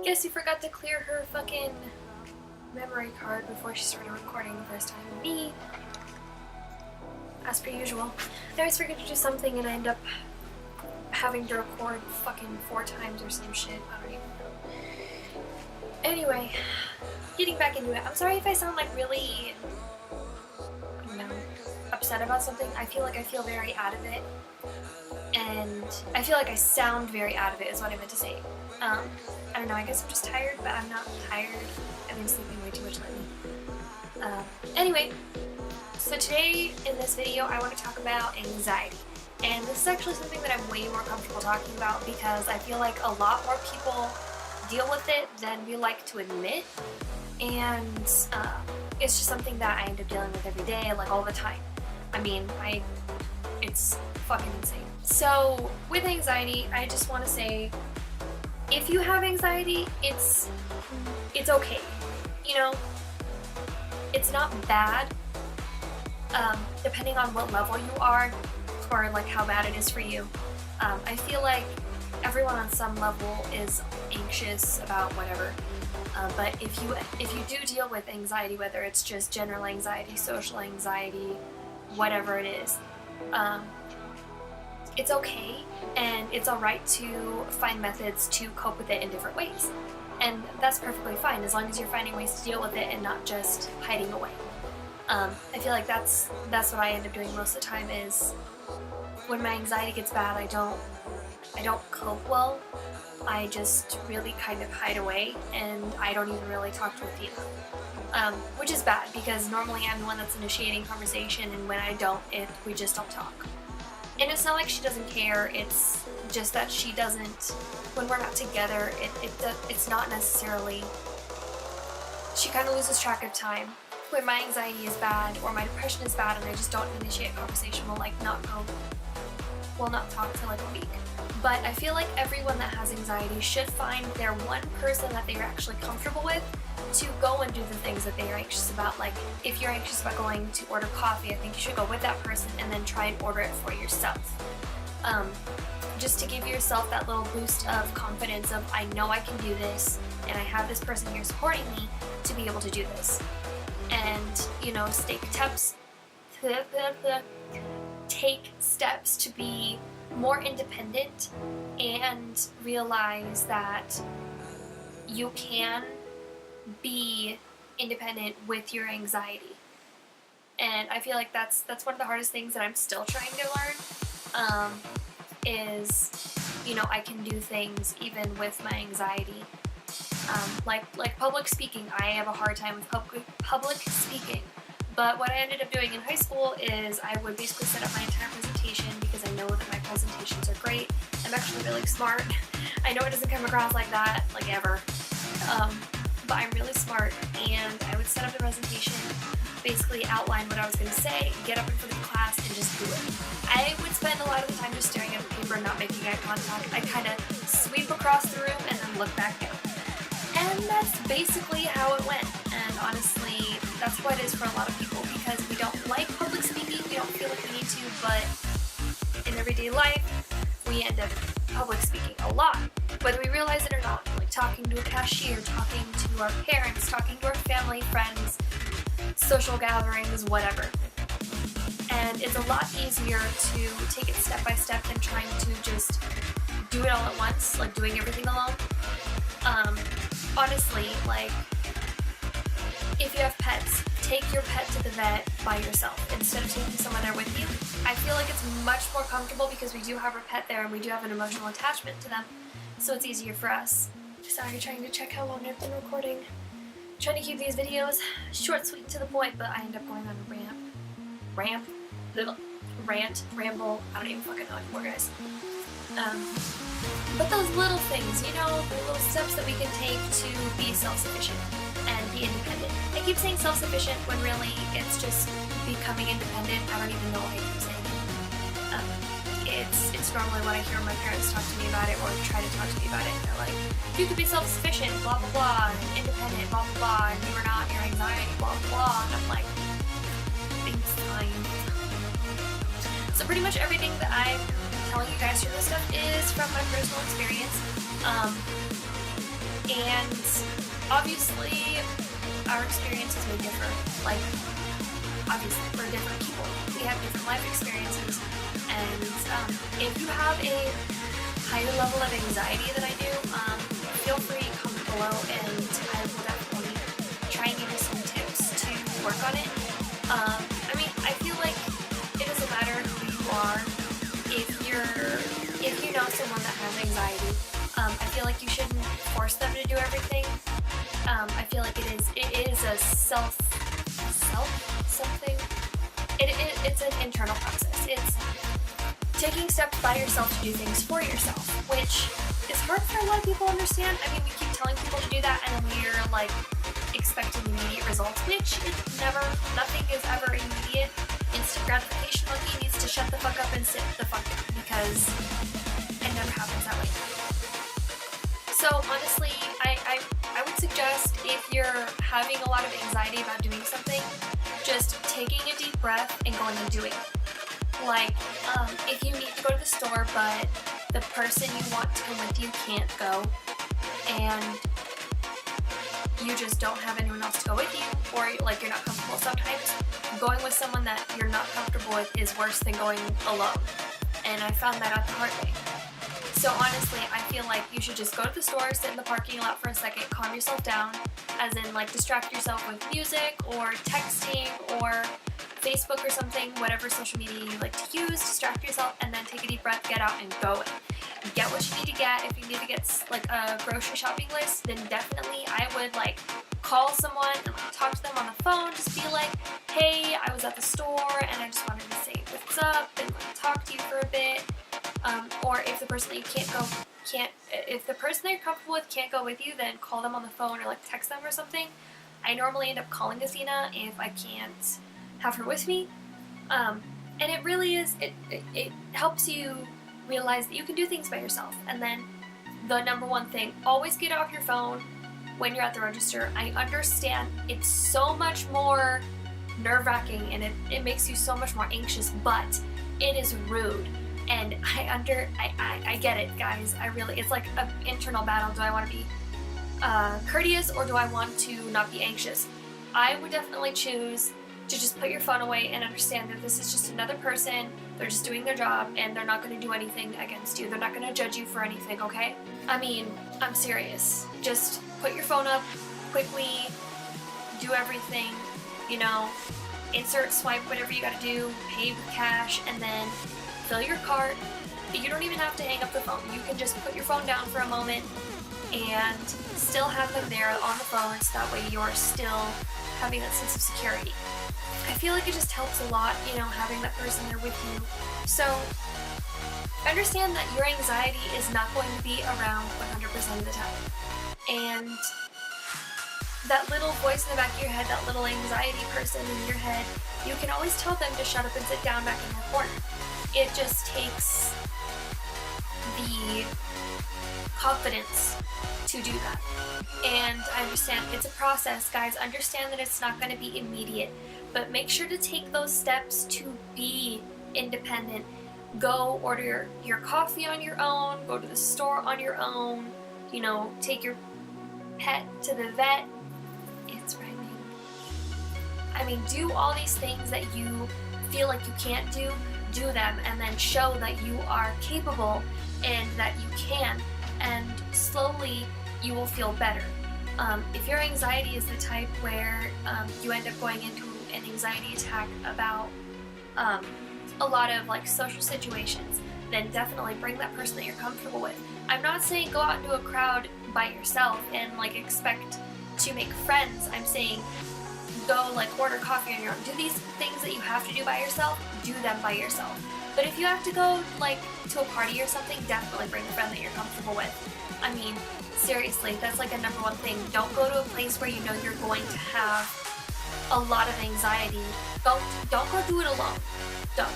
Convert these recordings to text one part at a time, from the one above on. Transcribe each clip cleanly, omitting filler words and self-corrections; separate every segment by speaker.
Speaker 1: Guess you forgot to clear her fucking memory card before she started recording the first time. Me, as per usual, I always forget to do something and I end up having to record fucking 4 times or some shit. I don't even know. Anyway, getting back into it. I'm sorry if I sound like really, you know, upset about something. I feel very out of it. And I feel like I sound very out of it is what I meant to say. I don't know, I guess I'm just tired, but I'm not tired. I've been sleeping way too much lately. Anyway, so today in this video I want to talk about anxiety. And this is actually something that I'm way more comfortable talking about because I feel like a lot more people deal with it than we like to admit. And it's just something that I end up dealing with every day, like all the time. I mean, it's fucking insane. So with anxiety, I just want to say, if you have anxiety, it's okay. You know, it's not bad, depending on what level you are or like how bad it is for you. I feel like everyone on some level is anxious about whatever. But if you do deal with anxiety, whether it's just general anxiety, social anxiety, whatever it is, it's okay, and it's alright to find methods to cope with it in different ways. And that's perfectly fine as long as you're finding ways to deal with it and not just hiding away. I feel like that's what I end up doing most of the time is when my anxiety gets bad, I don't cope well. I just really kind of hide away and I don't even really talk to Athena. Which is bad because normally I'm the one that's initiating conversation, and when I don't, we just don't talk. And it's not like she doesn't care, it's just that she doesn't, when we're not together, it's not necessarily, she kind of loses track of time. When my anxiety is bad or my depression is bad and I just don't initiate conversation, we'll not talk for like a week. But I feel like everyone that has anxiety should find their one person that they're actually comfortable with to go and do the things that they are anxious about. Like, if you're anxious about going to order coffee, I think you should go with that person and then try and order it for yourself. Just to give yourself that little boost of confidence of, I know I can do this, and I have this person here supporting me to be able to do this. And, you know, take steps to be more independent and realize that you can be independent with your anxiety. And I feel like that's one of the hardest things that I'm still trying to learn, is, you know, I can do things even with my anxiety. Like public speaking, I have a hard time with public speaking. But what I ended up doing in high school is I would basically set up my entire presentation because I know that my presentations are great. I'm actually really smart. I know it doesn't come across like that, like ever. But I'm really smart, and I would set up the presentation, basically outline what I was going to say, get up in front of the class, and just do it. I would spend a lot of the time just staring at the paper and not making eye contact. I kind of sweep across the room and then look back down. And that's basically how it went. And honestly, that's what it is for a lot of people because we don't like public speaking, we don't feel like we need to, but in everyday life, we end up public speaking a lot, whether we realize it or not. Like talking to a cashier, talking to our parents, talking to our family, friends, social gatherings, whatever. And it's a lot easier to take it step by step than trying to just do it all at once, like doing everything alone. Honestly, like, if you have pets, take your pet to the vet by yourself instead of taking someone there with you. I feel like it's much more comfortable because we do have our pet there and we do have an emotional attachment to them, so it's easier for us. Sorry, trying to check how long I've been recording. Trying to keep these videos short, sweet, to the point, but I end up going on a ramble, I don't even fucking know anymore, guys. But those little things, you know, the little steps that we can take to be self-sufficient and be independent. I keep saying self-sufficient when really it's just becoming independent. I don't even know why I keep saying it. It's normally when I hear my parents talk to me about it or try to talk to me about it, and they're like, you could be self-sufficient, blah blah blah, and independent, blah blah blah, and you are not your anxiety, blah blah blah, and I'm like, thanks, fine. So pretty much everything that I'm telling you guys through this stuff is from my personal experience. And obviously, our experiences may differ. Like, obviously, we're different people. We have different life experiences. And if you have a higher level of anxiety than I do, feel free to comment below and I will definitely try and give you some tips to work on it. I mean, I feel like it doesn't matter who you are. If you know someone that has anxiety, I feel like you shouldn't force them to do everything. I feel like it is a something. It's an internal process. It's taking steps by yourself to do things for yourself, which is hard for a lot of people to understand. I mean, we keep telling people to do that, and then we're like expecting immediate results, which nothing is ever immediate. Instant gratification monkey needs to shut the fuck up and sit the fuck down, because it never happens that way. So honestly, I would suggest, if you're having a lot of anxiety about doing something, just taking a deep breath and going and doing it. Like, if you need to go to the store, but the person you want to come with you can't go, and you just don't have anyone else to go with you, or like you're not comfortable. Sometimes going with someone that you're not comfortable with is worse than going alone, and I found that out the hard way. So honestly, I feel like you should just go to the store, sit in the parking lot for a second, calm yourself down, as in like distract yourself with music or texting or Facebook or something, whatever social media you like to use, distract yourself, and then take a deep breath, get out and go in. Get what you need to get. If you need to get like a grocery shopping list, then definitely I would like call someone and like talk to them on the phone, just be like, hey, I was at the store and I just wanted to say what's up and like talk to you for a bit. Or if the person that you if the person that you're comfortable with can't go with you, then call them on the phone or like text them or something. I normally end up calling Athena if I can't have her with me. And it really is, it helps you realize that you can do things by yourself. And then the number one thing, always get off your phone when you're at the register. I understand it's so much more nerve-wracking and it makes you so much more anxious, but it is rude. And I get it, guys. It's like an internal battle. Do I want to be courteous, or do I want to not be anxious? I would definitely choose to just put your phone away and understand that this is just another person. They're just doing their job and they're not going to do anything against you. They're not going to judge you for anything, okay? I mean, I'm serious. Just put your phone up quickly, do everything, you know, insert, swipe, whatever you gotta do, pay with cash, and then fill your cart. You don't even have to hang up the phone. You can just put your phone down for a moment and still have them there on the phone, so that way you're still having that sense of security. I feel like it just helps a lot, you know, having that person there with you. So understand that your anxiety is not going to be around 100% of the time. And that little voice in the back of your head, that little anxiety person in your head, you can always tell them to shut up and sit down back in their corner. It just takes the confidence to do that. And I understand it's a process, guys. Understand that it's not going to be immediate, but make sure to take those steps to be independent. Go order your coffee on your own, go to the store on your own, you know, take your pet to the vet. It's rhyming. I mean, do all these things that you feel like you can't do them, and then show that you are capable and that you can, and slowly you will feel better. If your anxiety is the type where you end up going into an anxiety attack about a lot of like social situations, then definitely bring that person that you're comfortable with. I'm not saying go out into a crowd by yourself and like expect to make friends. I'm saying go like order coffee on your own. Do these things that you have to do by yourself, do them by yourself. But if you have to go like to a party or something, definitely bring a friend that you're comfortable with. I mean, seriously, that's like a number one thing. Don't go to a place where you know you're going to have a lot of anxiety. Don't go do it alone. Don't.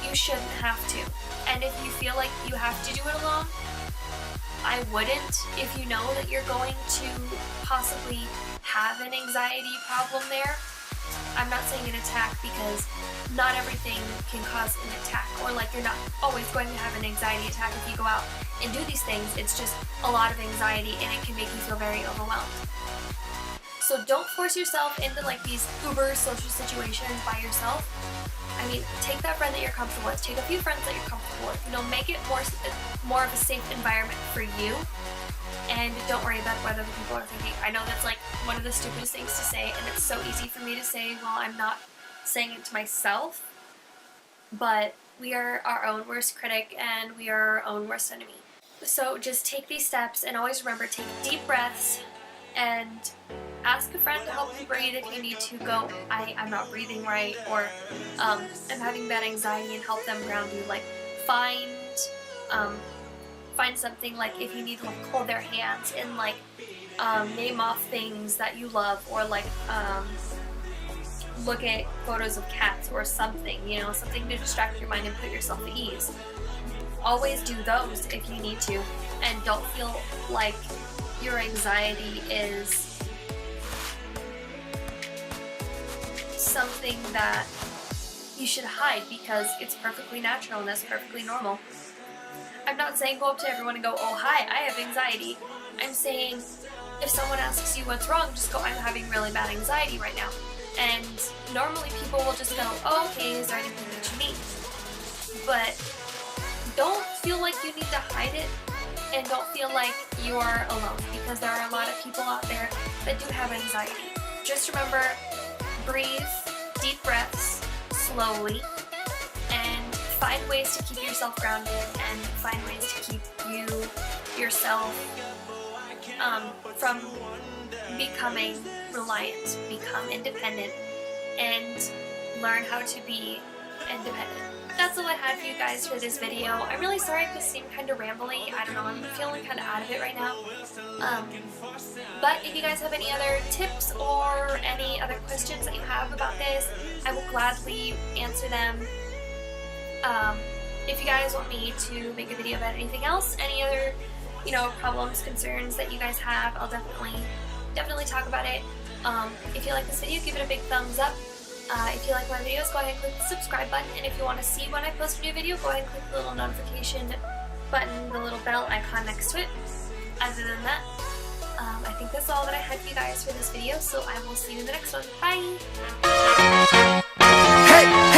Speaker 1: You shouldn't have to. And if you feel like you have to do it alone, I wouldn't. If you know that you're going to possibly have an anxiety problem there, I'm not saying an attack because not everything can cause an attack, or like you're not always going to have an anxiety attack if you go out and do these things. It's just a lot of anxiety and it can make you feel very overwhelmed. So don't force yourself into like these uber social situations by yourself. I mean, take that friend that you're comfortable with, take a few friends that you're comfortable with, you know, make it more of a safe environment for you, and don't worry about what other people are thinking. I know that's like one of the stupidest things to say, and it's so easy for me to say while I'm not saying it to myself, but we are our own worst critic and we are our own worst enemy. So just take these steps, and always remember, take deep breaths and ask a friend to help you breathe if you need to. Go, I'm not breathing right, or I'm having bad anxiety, and help them ground you. Like find something, like if you need to like hold their hands and like name off things that you love, or like look at photos of cats or something, you know, something to distract your mind and put yourself at ease. Always do those if you need to, and don't feel like your anxiety is something that you should hide, because it's perfectly natural and that's perfectly normal. I'm not saying go up to everyone and go, oh hi, I have anxiety. I'm saying if someone asks you what's wrong, just go, I'm having really bad anxiety right now. And normally people will just go, oh okay, is there anything that you need? But don't feel like you need to hide it, and don't feel like you're alone, because there are a lot of people out there that do have anxiety. Just remember, breathe, deep breaths, slowly, and find ways to keep yourself grounded, and find ways to keep yourself from becoming reliant. Become independent and learn how to be independent. That's all I had for you guys for this video. I'm really sorry if this seemed kind of rambly. I don't know, I'm feeling kind of out of it right now. But if you guys have any other tips or any other questions that you have about this, I will gladly answer them. If you guys want me to make a video about anything else, any other, you know, problems, concerns that you guys have, I'll definitely talk about it. If you like this video, give it a big thumbs up. If you like my videos, go ahead and click the subscribe button, and if you want to see when I post a new video, go ahead and click the little notification button, the little bell icon next to it. Other than that, I think that's all that I had for you guys for this video, so I will see you in the next one. Bye! Hey!